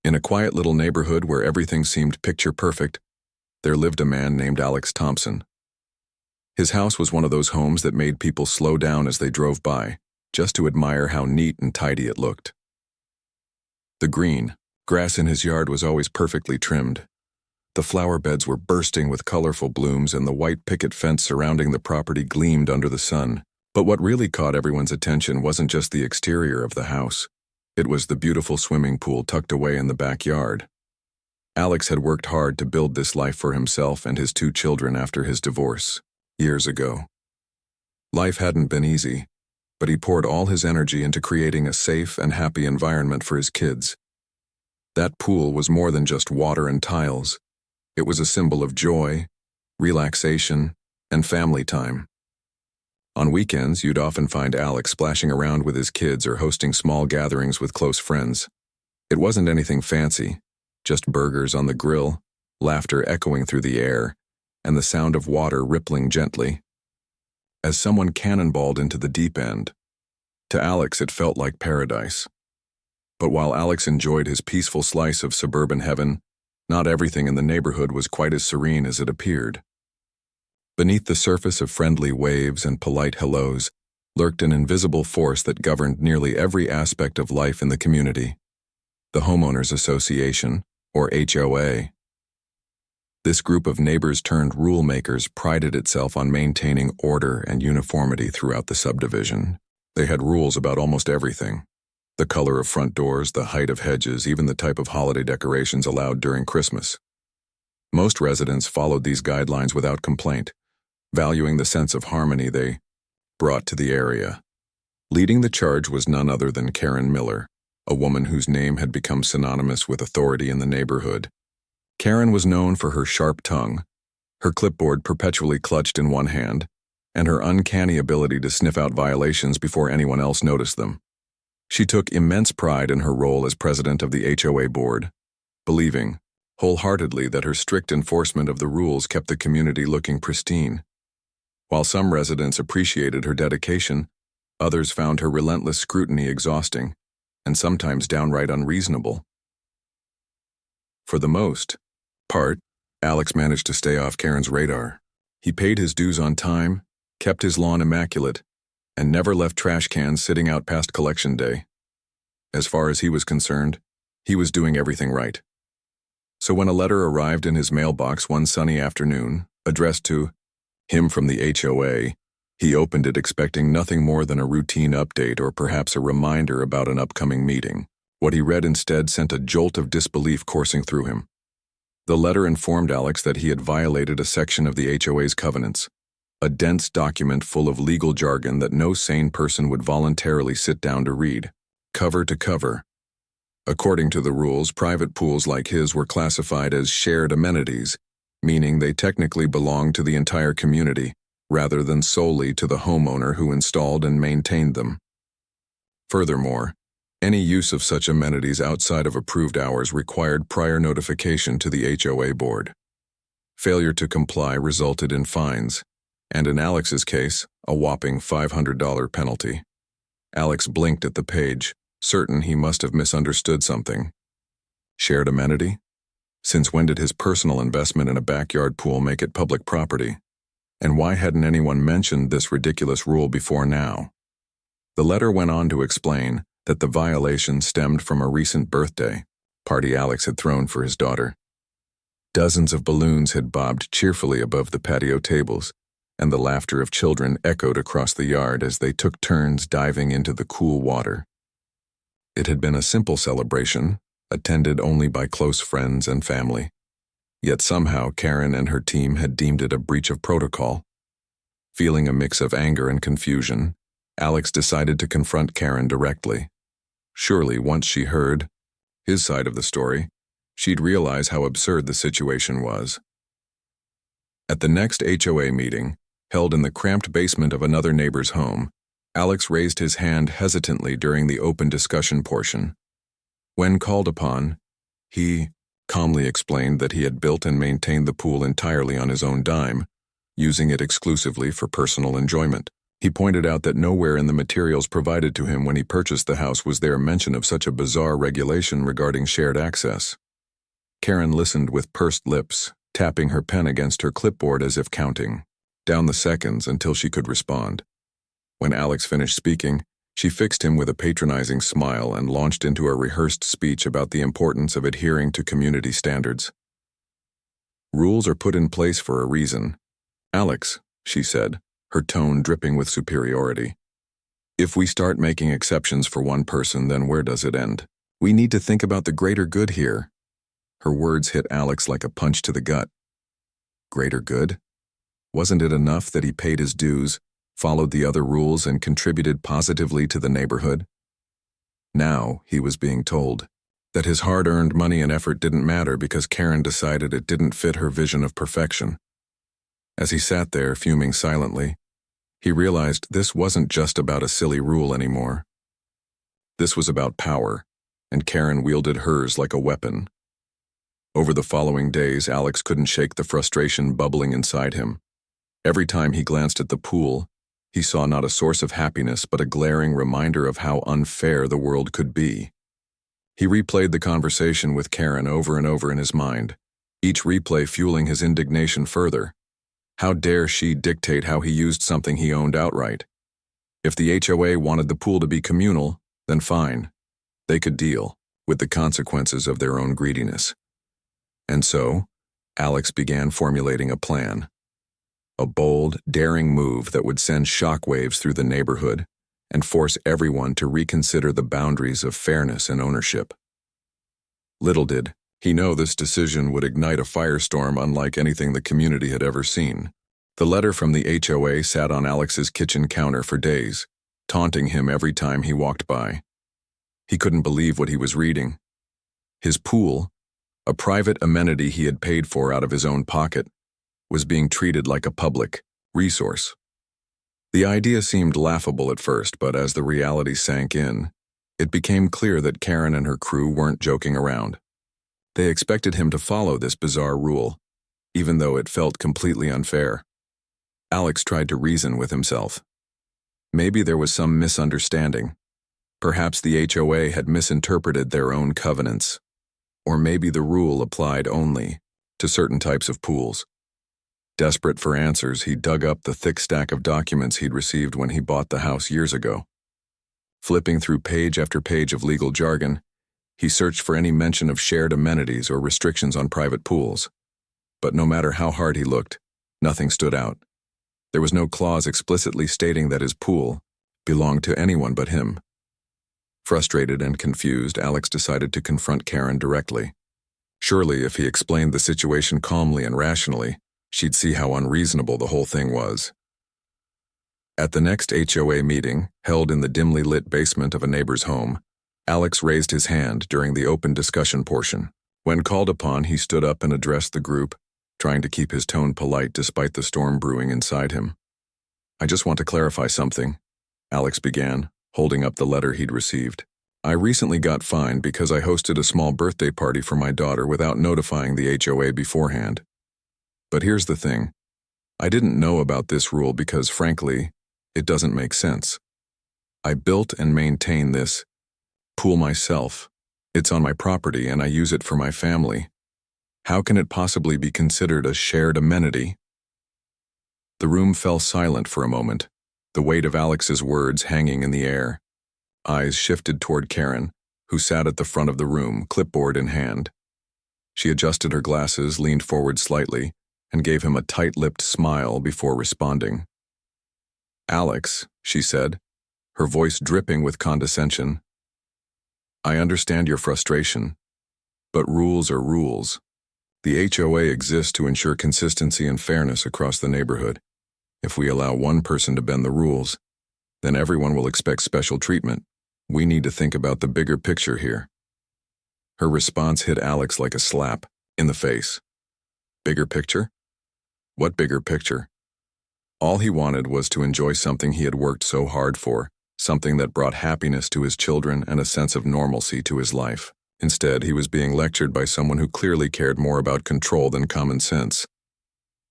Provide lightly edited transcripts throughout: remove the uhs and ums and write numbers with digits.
In a quiet little neighborhood where everything seemed picture perfect, there lived a man named Alex Thompson. His house was one of those homes that made people slow down as they drove by, just to admire how neat and tidy it looked. The green grass in his yard was always perfectly trimmed. The flower beds were bursting with colorful blooms, and the white picket fence surrounding the property gleamed under the sun. But what really caught everyone's attention wasn't just the exterior of the house. It was the beautiful swimming pool tucked away in the backyard. Alex had worked hard to build this life for himself and his 2 children after his divorce, years ago. Life hadn't been easy, but he poured all his energy into creating a safe and happy environment for his kids. That pool was more than just water and tiles. It was a symbol of joy, relaxation, and family time. On weekends, you'd often find Alex splashing around with his kids or hosting small gatherings with close friends. It wasn't anything fancy, just burgers on the grill, laughter echoing through the air, and the sound of water rippling gently. As someone cannonballed into the deep end, to Alex it felt like paradise. But while Alex enjoyed his peaceful slice of suburban heaven, not everything in the neighborhood was quite as serene as it appeared. Beneath the surface of friendly waves and polite hellos lurked an invisible force that governed nearly every aspect of life in the community: the Homeowners Association, or HOA. This group of neighbors-turned-rule makers prided itself on maintaining order and uniformity throughout the subdivision. They had rules about almost everything: the color of front doors, the height of hedges, even the type of holiday decorations allowed during Christmas. Most residents followed these guidelines without complaint, valuing the sense of harmony they brought to the area. Leading the charge was none other than Karen Miller, a woman whose name had become synonymous with authority in the neighborhood. Karen was known for her sharp tongue, her clipboard perpetually clutched in one hand, and her uncanny ability to sniff out violations before anyone else noticed them. She took immense pride in her role as president of the HOA board, believing wholeheartedly that her strict enforcement of the rules kept the community looking pristine. While some residents appreciated her dedication, others found her relentless scrutiny exhausting and sometimes downright unreasonable. For the most part, Alex managed to stay off Karen's radar. He paid his dues on time, kept his lawn immaculate, and never left trash cans sitting out past collection day. As far as he was concerned, he was doing everything right. So when a letter arrived in his mailbox one sunny afternoon, addressed to him from the HOA, he opened it expecting nothing more than a routine update or perhaps a reminder about an upcoming meeting. What he read instead sent a jolt of disbelief coursing through him. The letter informed Alex that he had violated a section of the HOA's covenants, a dense document full of legal jargon that no sane person would voluntarily sit down to read, cover to cover. According to the rules, private pools like his were classified as shared amenities, meaning they technically belonged to the entire community, rather than solely to the homeowner who installed and maintained them. Furthermore, any use of such amenities outside of approved hours required prior notification to the HOA board. Failure to comply resulted in fines, and in Alex's case, a whopping $500 penalty. Alex blinked at the page, certain he must have misunderstood something. Shared amenity? Since when did his personal investment in a backyard pool make it public property? And why hadn't anyone mentioned this ridiculous rule before now? The letter went on to explain that the violation stemmed from a recent birthday party Alex had thrown for his daughter. Dozens of balloons had bobbed cheerfully above the patio tables, and the laughter of children echoed across the yard as they took turns diving into the cool water. It had been a simple celebration, attended only by close friends and family. Yet somehow Karen and her team had deemed it a breach of protocol. Feeling a mix of anger and confusion, Alex decided to confront Karen directly. Surely, once she heard his side of the story, she'd realize how absurd the situation was. At the next HOA meeting, held in the cramped basement of another neighbor's home, Alex raised his hand hesitantly during the open discussion portion. When called upon, he calmly explained that he had built and maintained the pool entirely on his own dime, using it exclusively for personal enjoyment. He pointed out that nowhere in the materials provided to him when he purchased the house was there mention of such a bizarre regulation regarding shared access. Karen listened with pursed lips, tapping her pen against her clipboard as if counting down the seconds until she could respond. When Alex finished speaking, she fixed him with a patronizing smile and launched into a rehearsed speech about the importance of adhering to community standards. Rules are put in place for a reason. Alex, she said, her tone dripping with superiority. If we start making exceptions for one person, then where does it end? We need to think about the greater good here. Her words hit Alex like a punch to the gut. Greater good? Wasn't it enough that he paid his dues, followed the other rules, and contributed positively to the neighborhood? Now, he was being told that his hard-earned money and effort didn't matter because Karen decided it didn't fit her vision of perfection. As he sat there, fuming silently, he realized this wasn't just about a silly rule anymore. This was about power, and Karen wielded hers like a weapon. Over the following days, Alex couldn't shake the frustration bubbling inside him. Every time he glanced at the pool, he saw not a source of happiness but a glaring reminder of how unfair the world could be. He replayed the conversation with Karen over and over in his mind, each replay fueling his indignation further. How dare she dictate how he used something he owned outright? If the HOA wanted the pool to be communal, then fine. They could deal with the consequences of their own greediness. And so, Alex began formulating a plan. A bold, daring move that would send shockwaves through the neighborhood and force everyone to reconsider the boundaries of fairness and ownership. Little did he know this decision would ignite a firestorm unlike anything the community had ever seen. The letter from the HOA sat on Alex's kitchen counter for days, taunting him every time he walked by. He couldn't believe what he was reading. His pool, a private amenity he had paid for out of his own pocket, was being treated like a public resource. The idea seemed laughable at first, but as the reality sank in, it became clear that Karen and her crew weren't joking around. They expected him to follow this bizarre rule, even though it felt completely unfair. Alex tried to reason with himself. Maybe there was some misunderstanding. Perhaps the HOA had misinterpreted their own covenants. Or maybe the rule applied only to certain types of pools. Desperate for answers, he dug up the thick stack of documents he'd received when he bought the house years ago. Flipping through page after page of legal jargon, he searched for any mention of shared amenities or restrictions on private pools. But no matter how hard he looked, nothing stood out. There was no clause explicitly stating that his pool belonged to anyone but him. Frustrated and confused, Alex decided to confront Karen directly. Surely, if he explained the situation calmly and rationally, she'd see how unreasonable the whole thing was. At the next HOA meeting, held in the dimly lit basement of a neighbor's home, Alex raised his hand during the open discussion portion. When called upon, he stood up and addressed the group, trying to keep his tone polite despite the storm brewing inside him. "I just want to clarify something," Alex began, holding up the letter he'd received. "I recently got fined because I hosted a small birthday party for my daughter without notifying the HOA beforehand. But here's the thing. I didn't know about this rule because, frankly, it doesn't make sense. I built and maintain this pool myself. It's on my property and I use it for my family. How can it possibly be considered a shared amenity?" The room fell silent for a moment, the weight of Alex's words hanging in the air. Eyes shifted toward Karen, who sat at the front of the room, clipboard in hand. She adjusted her glasses, leaned forward slightly, and gave him a tight-lipped smile before responding. "Alex," she said, her voice dripping with condescension, "I understand your frustration, but rules are rules. The HOA exists to ensure consistency and fairness across the neighborhood. If we allow one person to bend the rules, then everyone will expect special treatment. We need to think about the bigger picture here." Her response hit Alex like a slap in the face. Bigger picture? What bigger picture? All he wanted was to enjoy something he had worked so hard for, something that brought happiness to his children and a sense of normalcy to his life. Instead, he was being lectured by someone who clearly cared more about control than common sense.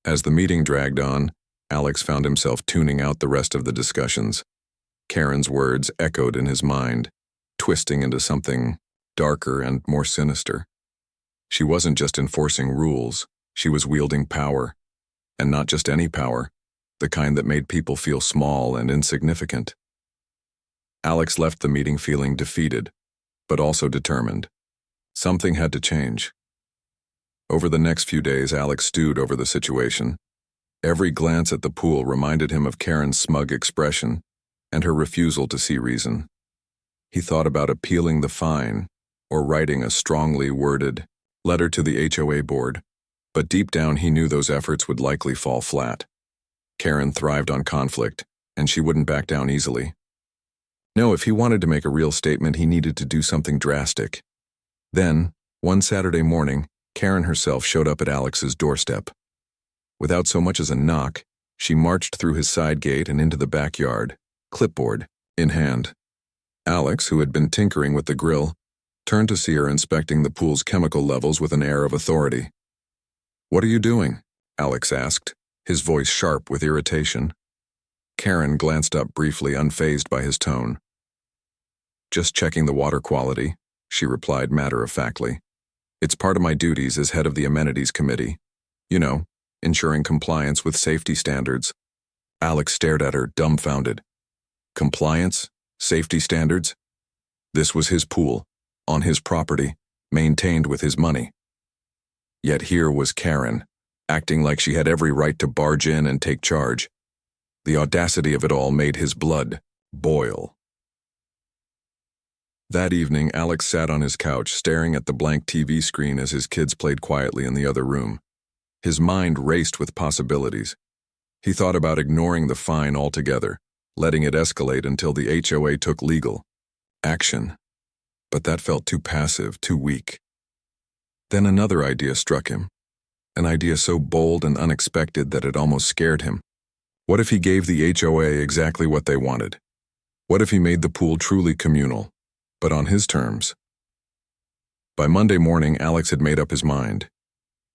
As the meeting dragged on, Alex found himself tuning out the rest of the discussions. Karen's words echoed in his mind, twisting into something darker and more sinister. She wasn't just enforcing rules, she was wielding power. And not just any power, the kind that made people feel small and insignificant. Alex left the meeting feeling defeated, but also determined. Something had to change. Over the next few days, Alex stewed over the situation. Every glance at the pool reminded him of Karen's smug expression and her refusal to see reason. He thought about appealing the fine or writing a strongly worded letter to the HOA board, but deep down he knew those efforts would likely fall flat. Karen thrived on conflict, and she wouldn't back down easily. No, if he wanted to make a real statement, he needed to do something drastic. Then, one Saturday morning, Karen herself showed up at Alex's doorstep. Without so much as a knock, she marched through his side gate and into the backyard, clipboard in hand. Alex, who had been tinkering with the grill, turned to see her inspecting the pool's chemical levels with an air of authority. "What are you doing?" Alex asked, his voice sharp with irritation. Karen glanced up briefly, unfazed by his tone. "Just checking the water quality," she replied matter-of-factly. "It's part of my duties as head of the amenities committee. You know, ensuring compliance with safety standards." Alex stared at her, dumbfounded. Compliance? Safety standards? This was his pool, on his property, maintained with his money. Yet here was Karen, acting like she had every right to barge in and take charge. The audacity of it all made his blood boil. That evening, Alex sat on his couch, staring at the blank TV screen as his kids played quietly in the other room. His mind raced with possibilities. He thought about ignoring the fine altogether, letting it escalate until the HOA took legal action. But that felt too passive, too weak. Then another idea struck him, an idea so bold and unexpected that it almost scared him. What if he gave the HOA exactly what they wanted? What if he made the pool truly communal, but on his terms? By Monday morning, Alex had made up his mind.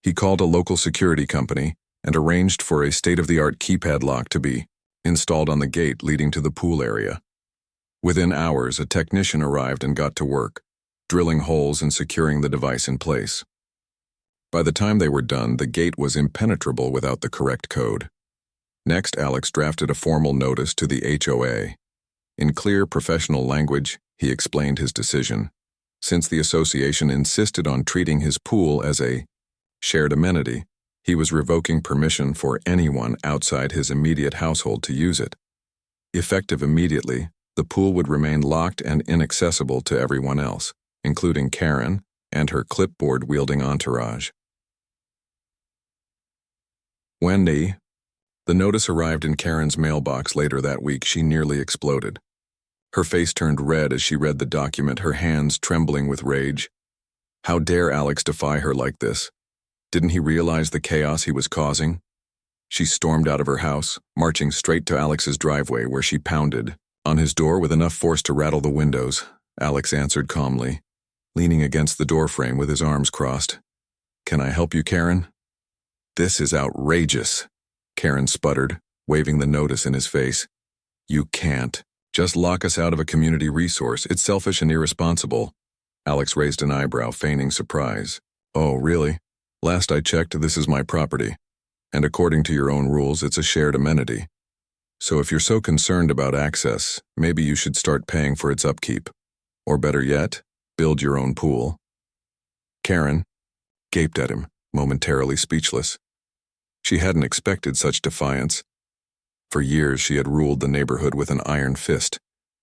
He called a local security company and arranged for a state-of-the-art keypad lock to be installed on the gate leading to the pool area. Within hours, a technician arrived and got to work, drilling holes and securing the device in place. By the time they were done, the gate was impenetrable without the correct code. Next, Alex drafted a formal notice to the HOA. In clear professional language, he explained his decision. Since the association insisted on treating his pool as a shared amenity, he was revoking permission for anyone outside his immediate household to use it. Effective immediately, the pool would remain locked and inaccessible to everyone else, including Karen and her clipboard-wielding entourage. Wendy. The notice arrived in Karen's mailbox later that week. She nearly exploded. Her face turned red as she read the document, her hands trembling with rage. How dare Alex defy her like this? Didn't he realize the chaos he was causing? She stormed out of her house, marching straight to Alex's driveway, where she pounded on his door with enough force to rattle the windows. Alex answered calmly, leaning against the doorframe with his arms crossed. "Can I help you, Karen?" "This is outrageous," Karen sputtered, waving the notice in his face. "You can't. Just lock us out of a community resource. It's selfish and irresponsible." Alex raised an eyebrow, feigning surprise. "Oh, really? Last I checked, this is my property. And according to your own rules, it's a shared amenity. So if you're so concerned about access, maybe you should start paying for its upkeep. Or better yet, build your own pool." Karen gaped at him, momentarily speechless. She hadn't expected such defiance. For years, she had ruled the neighborhood with an iron fist,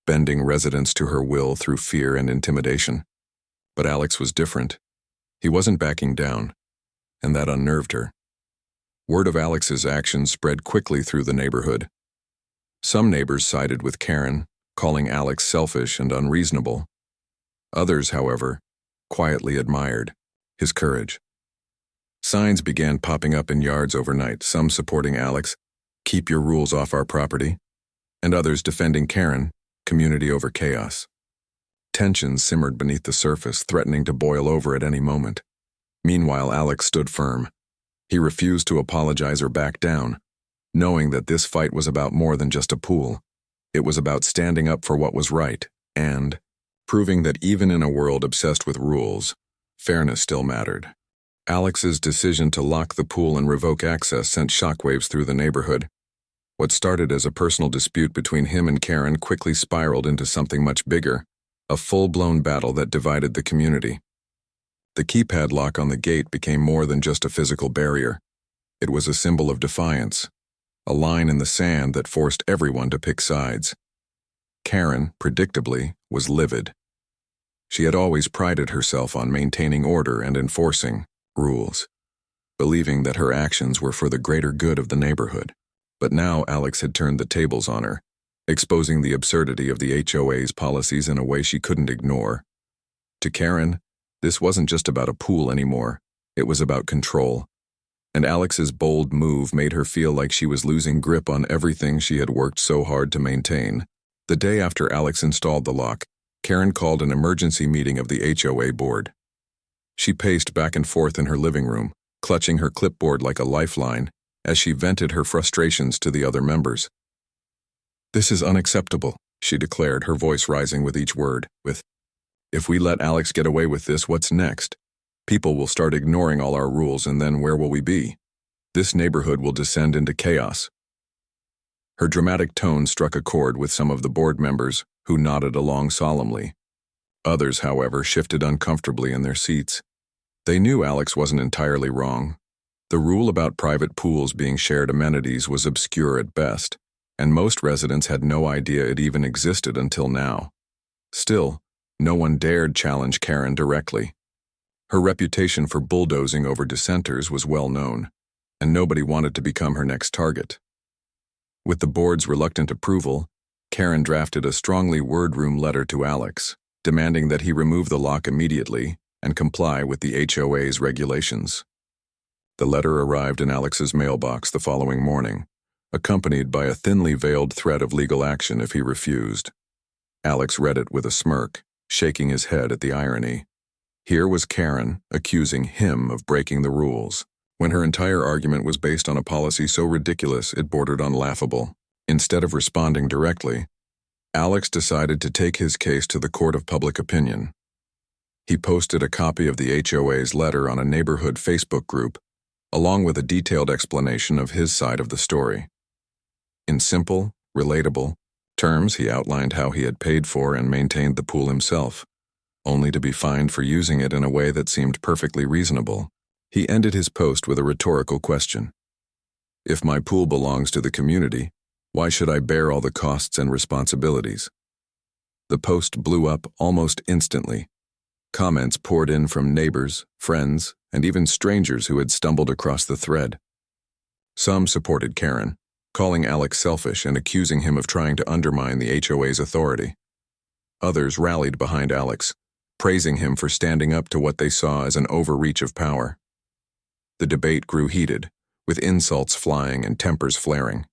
bending residents to her will through fear and intimidation. But Alex was different. He wasn't backing down, and that unnerved her. Word of Alex's actions spread quickly through the neighborhood. Some neighbors sided with Karen, calling Alex selfish and unreasonable. Others, however, quietly admired his courage. Signs began popping up in yards overnight, some supporting Alex, "Keep your rules off our property," and others defending Karen, "Community over chaos." Tensions simmered beneath the surface, threatening to boil over at any moment. Meanwhile, Alex stood firm. He refused to apologize or back down. knowing that this fight was about more than just a pool. It was about standing up for what was right and proving that even in a world obsessed with rules, fairness still mattered. Alex's decision to lock the pool and revoke access sent shockwaves through the neighborhood. What started as a personal dispute between him and Karen quickly spiraled into something much bigger, a full-blown battle that divided the community. The keypad lock on the gate became more than just a physical barrier. It was a symbol of defiance, a line in the sand that forced everyone to pick sides. Karen, predictably, was livid. She had always prided herself on maintaining order and enforcing rules, believing that her actions were for the greater good of the neighborhood. But now Alex had turned the tables on her, exposing the absurdity of the HOA's policies in a way she couldn't ignore. To Karen, this wasn't just about a pool anymore, it was about control. And Alex's bold move made her feel like she was losing grip on everything she had worked so hard to maintain. The day after Alex installed the lock, Karen called an emergency meeting of the HOA board. She paced back and forth in her living room, clutching her clipboard like a lifeline, as she vented her frustrations to the other members. "This is unacceptable," she declared, her voice rising with each word. If we let Alex get away with this, what's next? People will start ignoring all our rules, and then where will we be? This neighborhood will descend into chaos." Her dramatic tone struck a chord with some of the board members, who nodded along solemnly. Others, however, shifted uncomfortably in their seats. They knew Alex wasn't entirely wrong. The rule about private pools being shared amenities was obscure at best, and most residents had no idea it even existed until now. Still, no one dared challenge Karen directly. Her reputation for bulldozing over dissenters was well known, and nobody wanted to become her next target. With the board's reluctant approval, Karen drafted a strongly word-room letter to Alex, demanding that he remove the lock immediately and comply with the HOA's regulations. The letter arrived in Alex's mailbox the following morning, accompanied by a thinly veiled threat of legal action if he refused. Alex read it with a smirk, shaking his head at the irony. Here was Karen accusing him of breaking the rules, when her entire argument was based on a policy so ridiculous it bordered on laughable. Instead of responding directly, Alex decided to take his case to the court of public opinion. He posted a copy of the HOA's letter on a neighborhood Facebook group, along with a detailed explanation of his side of the story. In simple, relatable terms, he outlined how he had paid for and maintained the pool himself, only to be fined for using it in a way that seemed perfectly reasonable. He ended his post with a rhetorical question. "If my pool belongs to the community, why should I bear all the costs and responsibilities?" The post blew up almost instantly. Comments poured in from neighbors, friends, and even strangers who had stumbled across the thread. Some supported Karen, calling Alex selfish and accusing him of trying to undermine the HOA's authority. Others rallied behind Alex, praising him for standing up to what they saw as an overreach of power. The debate grew heated, with insults flying and tempers flaring.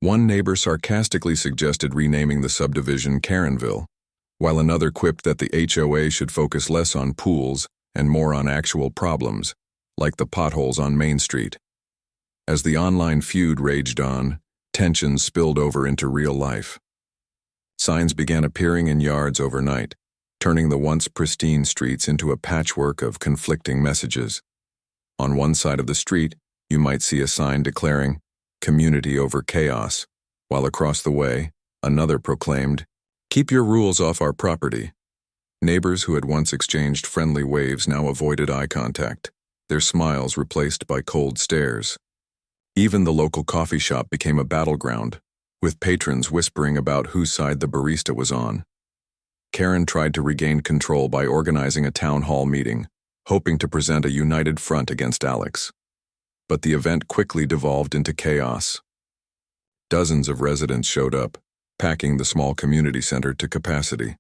One neighbor sarcastically suggested renaming the subdivision Karenville, while another quipped that the HOA should focus less on pools and more on actual problems, like the potholes on Main Street. As the online feud raged on, tensions spilled over into real life. Signs began appearing in yards overnight, turning the once pristine streets into a patchwork of conflicting messages. On one side of the street, you might see a sign declaring, "Community over chaos," while across the way, another proclaimed, "Keep your rules off our property." Neighbors who had once exchanged friendly waves now avoided eye contact, their smiles replaced by cold stares. Even the local coffee shop became a battleground, with patrons whispering about whose side the barista was on. Karen tried to regain control by organizing a town hall meeting, hoping to present a united front against Alex. But the event quickly devolved into chaos. Dozens of residents showed up, packing the small community center to capacity.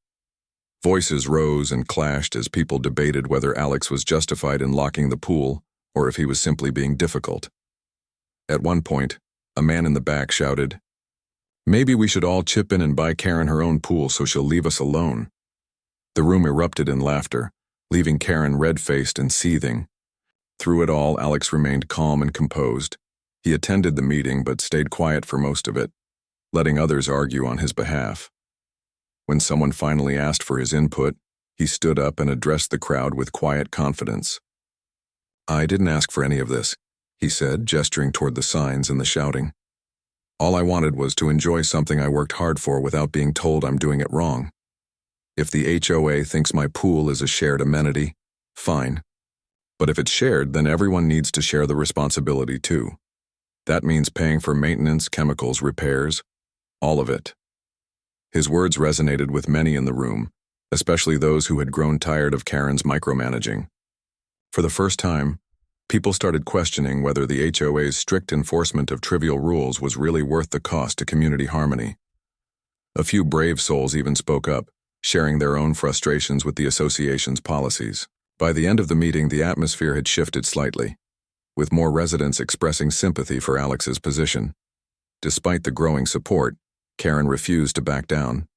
Voices rose and clashed as people debated whether Alex was justified in locking the pool or if he was simply being difficult. At one point, a man in the back shouted, "Maybe we should all chip in and buy Karen her own pool so she'll leave us alone." The room erupted in laughter, leaving Karen red-faced and seething. Through it all, Alex remained calm and composed, He attended the meeting but stayed quiet for most of it, letting others argue on his behalf. When someone finally asked for his input, he stood up and addressed the crowd with quiet confidence. "I didn't ask for any of this," he said, gesturing toward the signs and the shouting. "All I wanted was to enjoy something I worked hard for without being told I'm doing it wrong. If the HOA thinks my pool is a shared amenity, fine. But if it's shared, then everyone needs to share the responsibility too. That means paying for maintenance, chemicals, repairs, all of it." His words resonated with many in the room, especially those who had grown tired of Karen's micromanaging. For the first time, people started questioning whether the HOA's strict enforcement of trivial rules was really worth the cost to community harmony. A few brave souls even spoke up, sharing their own frustrations with the association's policies. By the end of the meeting, the atmosphere had shifted slightly, with more residents expressing sympathy for Alex's position. Despite the growing support, Karen refused to back down.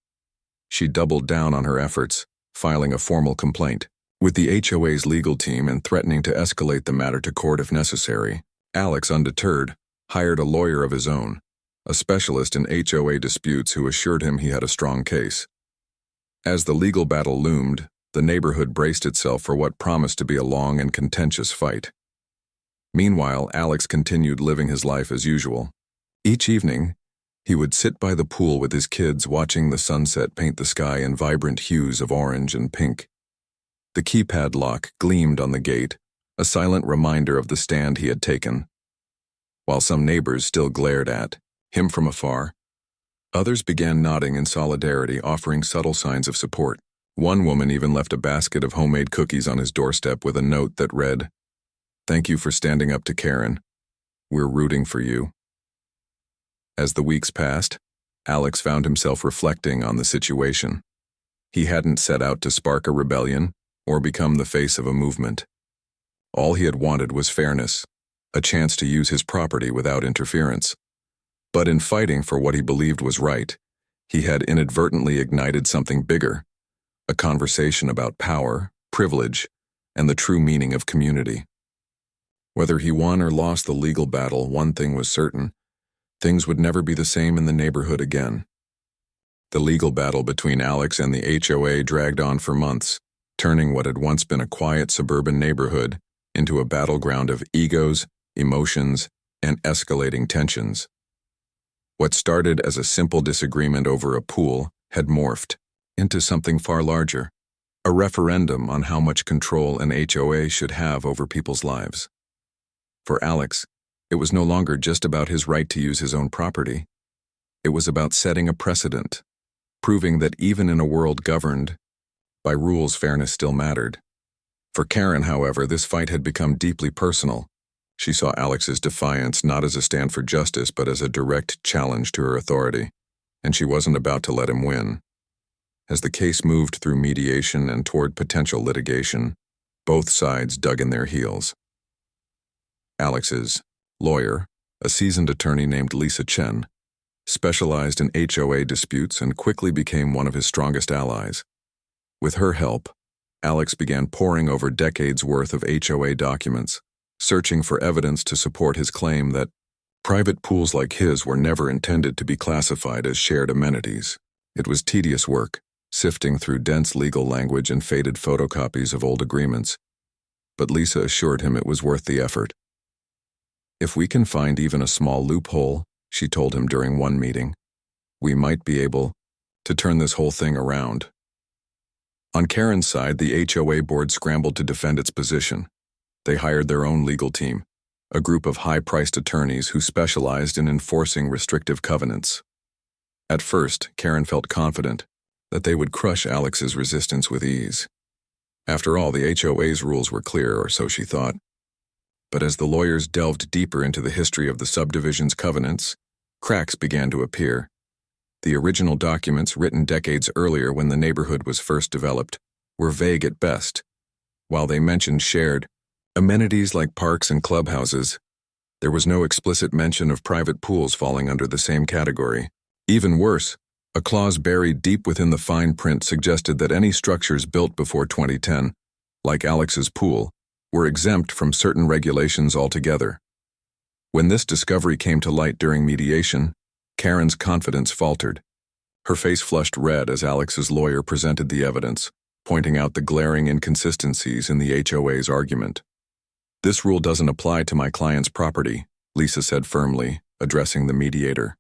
She doubled down on her efforts, filing a formal complaint with the HOA's legal team and threatening to escalate the matter to court if necessary. Alex, undeterred, hired a lawyer of his own, a specialist in HOA disputes who assured him he had a strong case. As the legal battle loomed, the neighborhood braced itself for what promised to be a long and contentious fight. Meanwhile, Alex continued living his life as usual. Each evening, he would sit by the pool with his kids watching the sunset paint the sky in vibrant hues of orange and pink. The keypad lock gleamed on the gate, a silent reminder of the stand he had taken. While some neighbors still glared at him from afar, others began nodding in solidarity, offering subtle signs of support. One woman even left a basket of homemade cookies on his doorstep with a note that read, "Thank you for standing up to Karen. We're rooting for you." As the weeks passed, Alex found himself reflecting on the situation. He hadn't set out to spark a rebellion or become the face of a movement. All he had wanted was fairness, a chance to use his property without interference. But in fighting for what he believed was right, he had inadvertently ignited something bigger, a conversation about power, privilege, and the true meaning of community. Whether he won or lost the legal battle, one thing was certain: things would never be the same in the neighborhood again. The legal battle between Alex and the HOA dragged on for months, turning what had once been a quiet suburban neighborhood into a battleground of egos, emotions, and escalating tensions. What started as a simple disagreement over a pool had morphed into something far larger, a referendum on how much control an HOA should have over people's lives. For Alex, it was no longer just about his right to use his own property. It was about setting a precedent, proving that even in a world governed by rules, fairness still mattered. For Karen, however, this fight had become deeply personal. She saw Alex's defiance not as a stand for justice, but as a direct challenge to her authority, and she wasn't about to let him win. As the case moved through mediation and toward potential litigation, both sides dug in their heels. Alex's lawyer, a seasoned attorney named Lisa Chen, specialized in HOA disputes and quickly became one of his strongest allies. With her help, Alex began poring over decades' worth of HOA documents, searching for evidence to support his claim that private pools like his were never intended to be classified as shared amenities. It was tedious work, sifting through dense legal language and faded photocopies of old agreements, but Lisa assured him it was worth the effort. "If we can find even a small loophole," she told him during one meeting, "we might be able to turn this whole thing around." On Karen's side, the HOA board scrambled to defend its position. They hired their own legal team, a group of high-priced attorneys who specialized in enforcing restrictive covenants. At first, Karen felt confident that they would crush Alex's resistance with ease. After all, the HOA's rules were clear, or so she thought. But as the lawyers delved deeper into the history of the subdivision's covenants, cracks began to appear. The original documents, written decades earlier when the neighborhood was first developed, were vague at best. While they mentioned shared amenities like parks and clubhouses, there was no explicit mention of private pools falling under the same category. Even worse, a clause buried deep within the fine print suggested that any structures built before 2010, like Alex's pool, were exempt from certain regulations altogether. When this discovery came to light during mediation, Karen's confidence faltered. Her face flushed red as Alex's lawyer presented the evidence, pointing out the glaring inconsistencies in the HOA's argument. "This rule doesn't apply to my client's property," Lisa said firmly, addressing the mediator.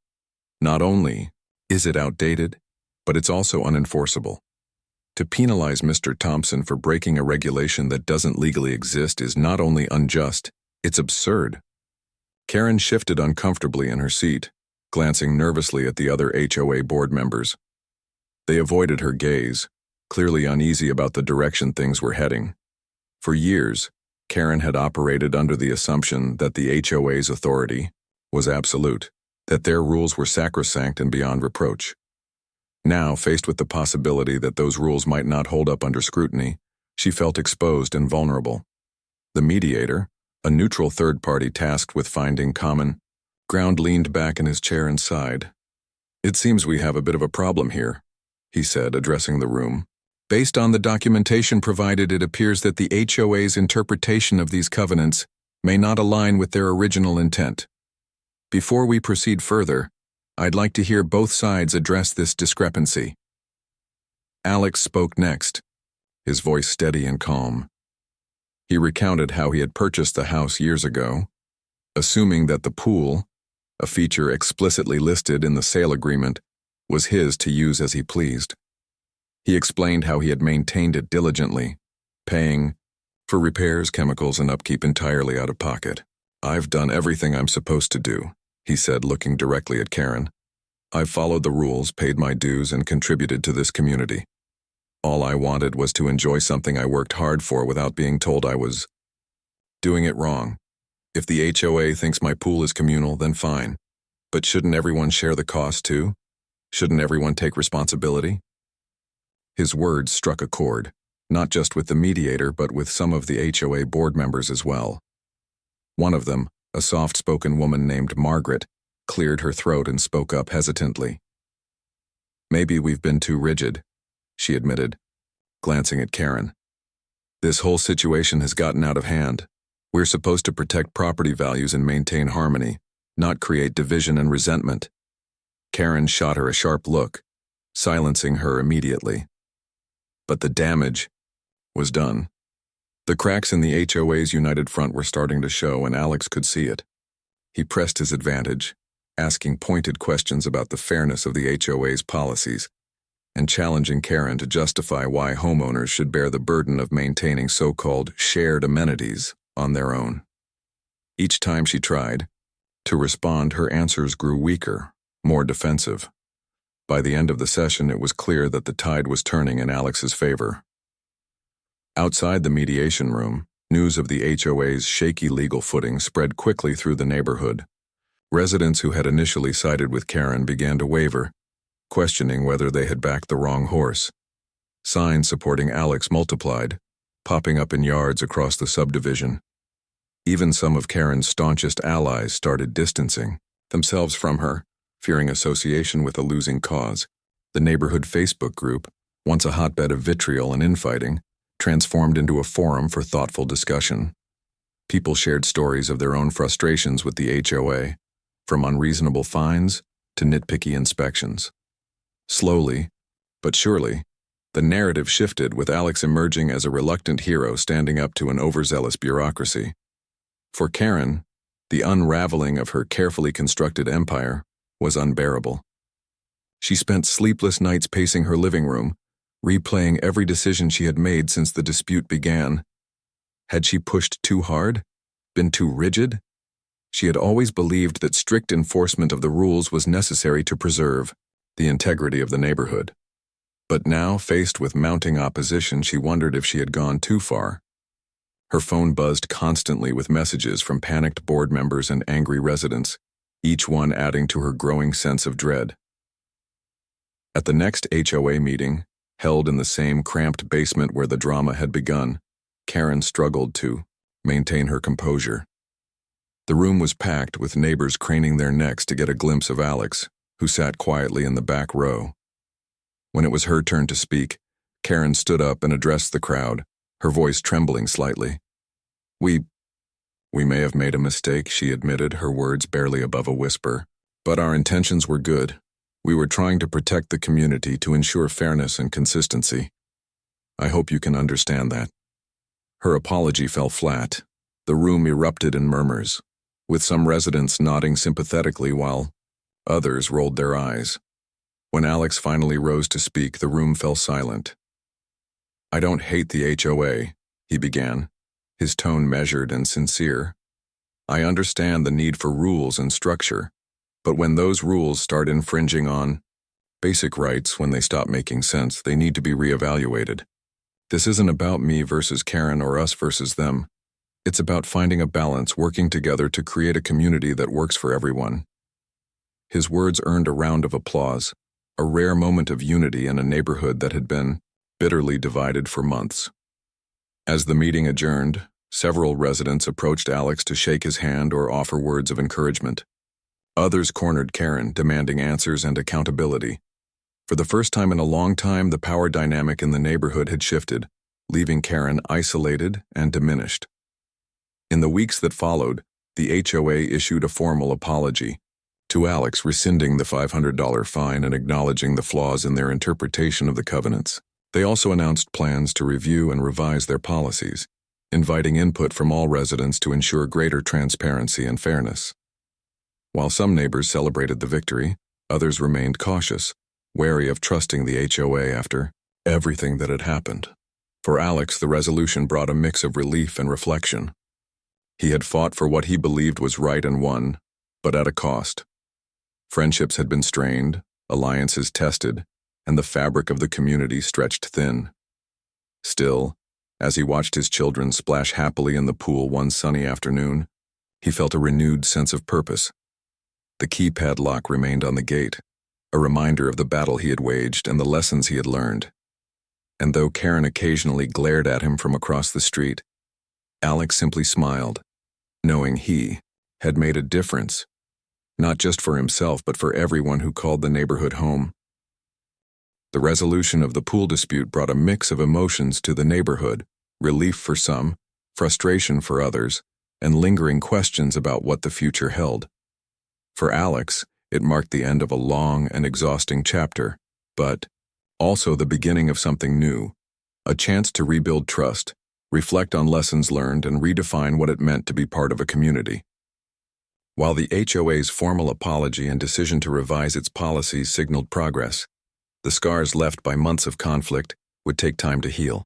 "Not only is it outdated, but it's also unenforceable. To penalize Mr. Thompson for breaking a regulation that doesn't legally exist is not only unjust, it's absurd." Karen shifted uncomfortably in her seat, glancing nervously at the other HOA board members. They avoided her gaze, clearly uneasy about the direction things were heading. For years, Karen had operated under the assumption that the HOA's authority was absolute, that their rules were sacrosanct and beyond reproach. Now, faced with the possibility that those rules might not hold up under scrutiny, she felt exposed and vulnerable. The mediator, a neutral third party tasked with finding common ground, leaned back in his chair and sighed. "It seems we have a bit of a problem here," he said, addressing the room. "Based on the documentation provided, it appears that the HOA's interpretation of these covenants may not align with their original intent. Before we proceed further, I'd like to hear both sides address this discrepancy." Alex spoke next, his voice steady and calm. He recounted how he had purchased the house years ago, assuming that the pool, a feature explicitly listed in the sale agreement, was his to use as he pleased. He explained how he had maintained it diligently, paying for repairs, chemicals, and upkeep entirely out of pocket. "I've done everything I'm supposed to do," he said, looking directly at Karen. "I've followed the rules, paid my dues, and contributed to this community. All I wanted was to enjoy something I worked hard for without being told I was doing it wrong. If the HOA thinks my pool is communal, then fine. But shouldn't everyone share the cost too? Shouldn't everyone take responsibility?" His words struck a chord, not just with the mediator but with some of the HOA board members as well. One of them, a soft-spoken woman named Margaret, cleared her throat and spoke up hesitantly. "Maybe we've been too rigid," she admitted, glancing at Karen. "This whole situation has gotten out of hand. We're supposed to protect property values and maintain harmony, not create division and resentment." Karen shot her a sharp look, silencing her immediately. But the damage was done. The cracks in the HOA's united front were starting to show, and Alex could see it. He pressed his advantage, asking pointed questions about the fairness of the HOA's policies, and challenging Karen to justify why homeowners should bear the burden of maintaining so-called shared amenities on their own. Each time she tried to respond, her answers grew weaker, more defensive. By the end of the session, it was clear that the tide was turning in Alex's favor. Outside the mediation room, news of the HOA's shaky legal footing spread quickly through the neighborhood. Residents who had initially sided with Karen began to waver, questioning whether they had backed the wrong horse. Signs supporting Alex multiplied, popping up in yards across the subdivision. Even some of Karen's staunchest allies started distancing themselves from her, fearing association with a losing cause. The neighborhood Facebook group, once a hotbed of vitriol and infighting, transformed into a forum for thoughtful discussion. People shared stories of their own frustrations with the HOA, from unreasonable fines to nitpicky inspections. Slowly, but surely, the narrative shifted, with Alex emerging as a reluctant hero standing up to an overzealous bureaucracy. For Karen, the unraveling of her carefully constructed empire was unbearable. She spent sleepless nights pacing her living room, replaying every decision she had made since the dispute began. Had she pushed too hard? Been too rigid? She had always believed that strict enforcement of the rules was necessary to preserve the integrity of the neighborhood. But now, faced with mounting opposition, she wondered if she had gone too far. Her phone buzzed constantly with messages from panicked board members and angry residents, each one adding to her growing sense of dread. At the next HOA meeting, held in the same cramped basement where the drama had begun, Karen struggled to maintain her composure. The room was packed, with neighbors craning their necks to get a glimpse of Alex, who sat quietly in the back row. When it was her turn to speak, Karen stood up and addressed the crowd, her voice trembling slightly. We "We may have made a mistake," she admitted, her words barely above a whisper. "But our intentions were good. We were trying to protect the community to ensure fairness and consistency. I hope you can understand that." Her apology fell flat. The room erupted in murmurs, with some residents nodding sympathetically while others rolled their eyes. When Alex finally rose to speak, the room fell silent. "I don't hate the HOA," he began, his tone measured and sincere. "I understand the need for rules and structure, but when those rules start infringing on basic rights, when they stop making sense, they need to be reevaluated. This isn't about me versus Karen or us versus them. It's about finding a balance, working together to create a community that works for everyone." His words earned a round of applause, a rare moment of unity in a neighborhood that had been bitterly divided for months. As the meeting adjourned, several residents approached Alex to shake his hand or offer words of encouragement. Others cornered Karen, demanding answers and accountability. For the first time in a long time, the power dynamic in the neighborhood had shifted, leaving Karen isolated and diminished. In the weeks that followed, the HOA issued a formal apology to Alex, rescinding the $500 fine and acknowledging the flaws in their interpretation of the covenants. They also announced plans to review and revise their policies, inviting input from all residents to ensure greater transparency and fairness. While some neighbors celebrated the victory, others remained cautious, wary of trusting the HOA after everything that had happened. For Alex, the resolution brought a mix of relief and reflection. He had fought for what he believed was right and won, but at a cost. Friendships had been strained, alliances tested, and the fabric of the community stretched thin. Still, as he watched his children splash happily in the pool one sunny afternoon, he felt a renewed sense of purpose. The keypad lock remained on the gate, a reminder of the battle he had waged and the lessons he had learned. And though Karen occasionally glared at him from across the street, Alex simply smiled, knowing he had made a difference, not just for himself but for everyone who called the neighborhood home. The resolution of the pool dispute brought a mix of emotions to the neighborhood, relief for some, frustration for others, and lingering questions about what the future held. For Alex, it marked the end of a long and exhausting chapter, but also the beginning of something new, a chance to rebuild trust, reflect on lessons learned, and redefine what it meant to be part of a community. While the HOA's formal apology and decision to revise its policies signaled progress, the scars left by months of conflict would take time to heal.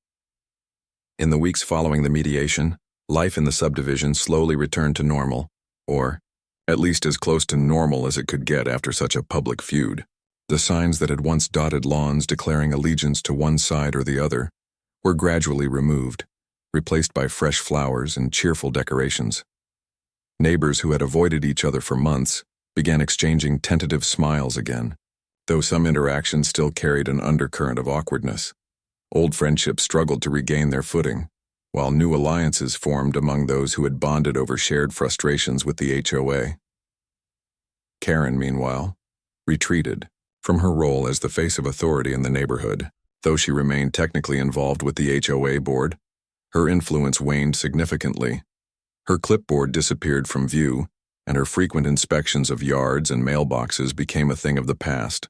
In the weeks following the mediation, life in the subdivision slowly returned to normal, or at least as close to normal as it could get after such a public feud. The signs that had once dotted lawns declaring allegiance to one side or the other were gradually removed, replaced by fresh flowers and cheerful decorations. Neighbors who had avoided each other for months began exchanging tentative smiles again, though some interactions still carried an undercurrent of awkwardness. Old friendships struggled to regain their footing, while new alliances formed among those who had bonded over shared frustrations with the HOA. Karen, meanwhile, retreated from her role as the face of authority in the neighborhood. Though she remained technically involved with the HOA board, her influence waned significantly. Her clipboard disappeared from view, and her frequent inspections of yards and mailboxes became a thing of the past.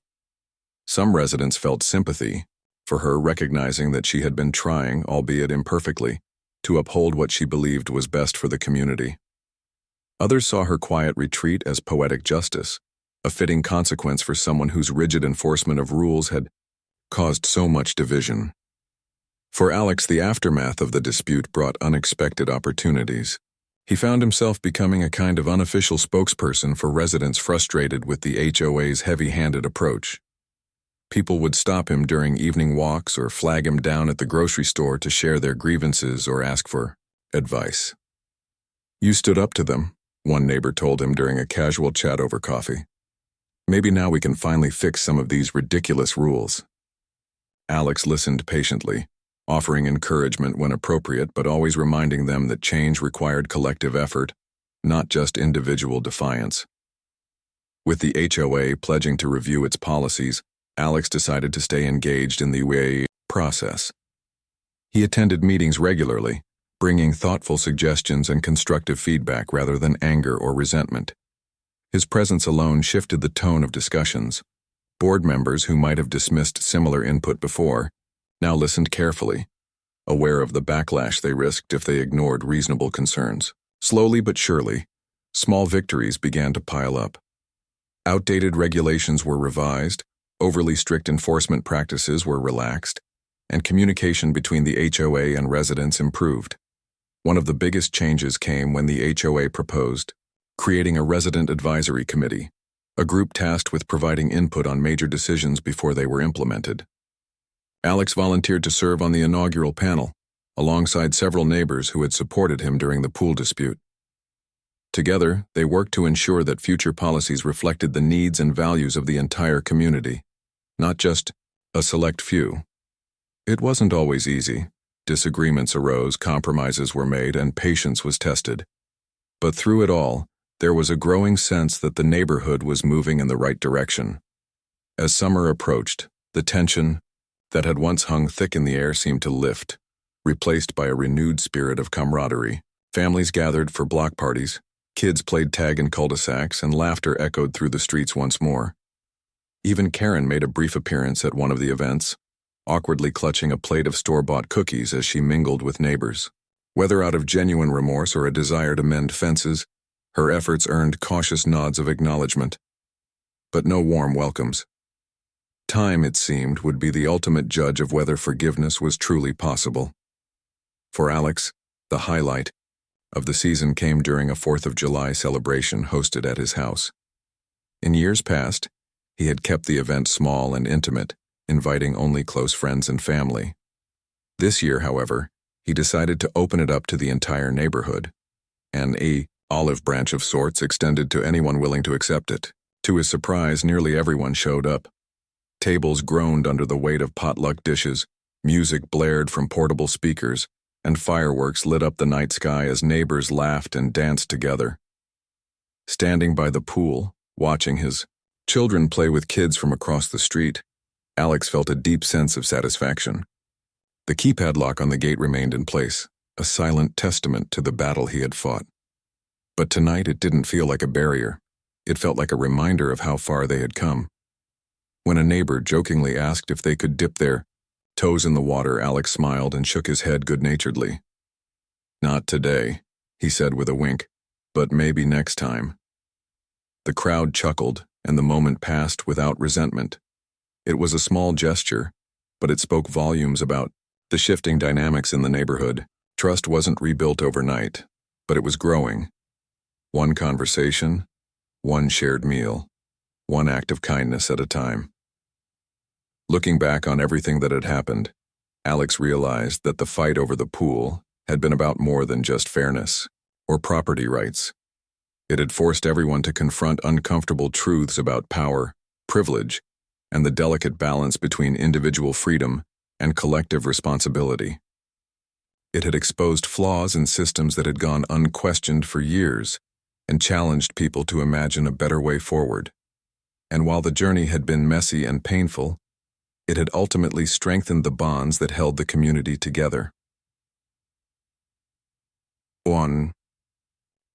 Some residents felt sympathy for her, recognizing that she had been trying, albeit imperfectly, to uphold what she believed was best for the community. Others saw her quiet retreat as poetic justice, a fitting consequence for someone whose rigid enforcement of rules had caused so much division. For Alex, the aftermath of the dispute brought unexpected opportunities. He found himself becoming a kind of unofficial spokesperson for residents frustrated with the HOA's heavy-handed approach. People would stop him during evening walks or flag him down at the grocery store to share their grievances or ask for advice. "You stood up to them," one neighbor told him during a casual chat over coffee. "Maybe now we can finally fix some of these ridiculous rules." Alex listened patiently, offering encouragement when appropriate, but always reminding them that change required collective effort, not just individual defiance. With the HOA pledging to review its policies, Alex decided to stay engaged in the HOA process. He attended meetings regularly, bringing thoughtful suggestions and constructive feedback rather than anger or resentment. His presence alone shifted the tone of discussions. Board members who might have dismissed similar input before now listened carefully, aware of the backlash they risked if they ignored reasonable concerns. Slowly but surely, small victories began to pile up. Outdated regulations were revised, overly strict enforcement practices were relaxed, and communication between the HOA and residents improved. One of the biggest changes came when the HOA proposed creating a resident advisory committee, a group tasked with providing input on major decisions before they were implemented. Alex volunteered to serve on the inaugural panel, alongside several neighbors who had supported him during the pool dispute. Together, they worked to ensure that future policies reflected the needs and values of the entire community, not just a select few. It wasn't always easy. Disagreements arose, compromises were made, and patience was tested. But through it all, there was a growing sense that the neighborhood was moving in the right direction. As summer approached, the tension that had once hung thick in the air seemed to lift, replaced by a renewed spirit of camaraderie. Families gathered for block parties, kids played tag in cul-de-sacs, and laughter echoed through the streets once more. Even Karen made a brief appearance at one of the events, awkwardly clutching a plate of store-bought cookies as she mingled with neighbors. Whether out of genuine remorse or a desire to mend fences, her efforts earned cautious nods of acknowledgement, but no warm welcomes. Time, it seemed, would be the ultimate judge of whether forgiveness was truly possible. For Alex, the highlight of the season came during a 4th of July celebration hosted at his house. In years past, he had kept the event small and intimate, inviting only close friends and family. This year, however, he decided to open it up to the entire neighborhood, and a olive branch of sorts extended to anyone willing to accept it. To his surprise, nearly everyone showed up. Tables groaned under the weight of potluck dishes, music blared from portable speakers, and fireworks lit up the night sky as neighbors laughed and danced together. Standing by the pool, watching his children play with kids from across the street, Alex felt a deep sense of satisfaction. The keypad lock on the gate remained in place, a silent testament to the battle he had fought. But tonight it didn't feel like a barrier. It felt like a reminder of how far they had come. When a neighbor jokingly asked if they could dip their toes in the water, Alex smiled and shook his head good-naturedly. "Not today," he said with a wink, "but maybe next time." The crowd chuckled, and the moment passed without resentment. It was a small gesture, but it spoke volumes about the shifting dynamics in the neighborhood. Trust wasn't rebuilt overnight, but it was growing. One conversation, one shared meal, one act of kindness at a time. Looking back on everything that had happened, Alex realized that the fight over the pool had been about more than just fairness or property rights. It had forced everyone to confront uncomfortable truths about power, privilege, and the delicate balance between individual freedom and collective responsibility. It had exposed flaws in systems that had gone unquestioned for years and challenged people to imagine a better way forward. And while the journey had been messy and painful, it had ultimately strengthened the bonds that held the community together. On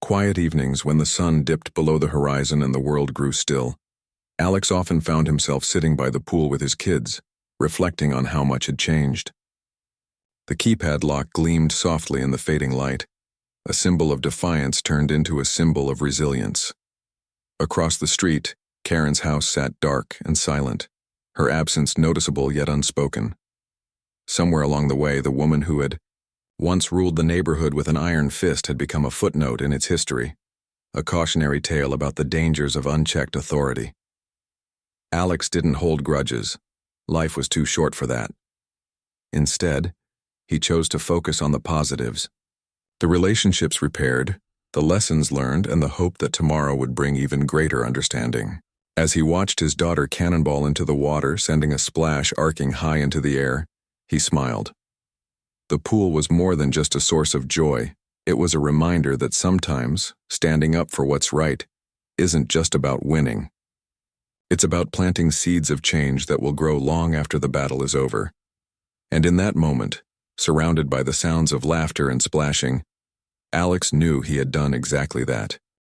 quiet evenings when the sun dipped below the horizon and the world grew still, Alex often found himself sitting by the pool with his kids, reflecting on how much had changed. The keypad lock gleamed softly in the fading light, a symbol of defiance turned into a symbol of resilience. Across the street, Karen's house sat dark and silent, her absence noticeable yet unspoken. Somewhere along the way, the woman who had once ruled the neighborhood with an iron fist had become a footnote in its history, a cautionary tale about the dangers of unchecked authority. Alex didn't hold grudges. Life was too short for that. Instead, he chose to focus on the positives. The relationships repaired, the lessons learned, and the hope that tomorrow would bring even greater understanding. As he watched his daughter cannonball into the water, sending a splash arcing high into the air, he smiled. The pool was more than just a source of joy. It was a reminder that sometimes standing up for what's right isn't just about winning. It's about planting seeds of change that will grow long after the battle is over. And in that moment, surrounded by the sounds of laughter and splashing. Alex knew he had done exactly that.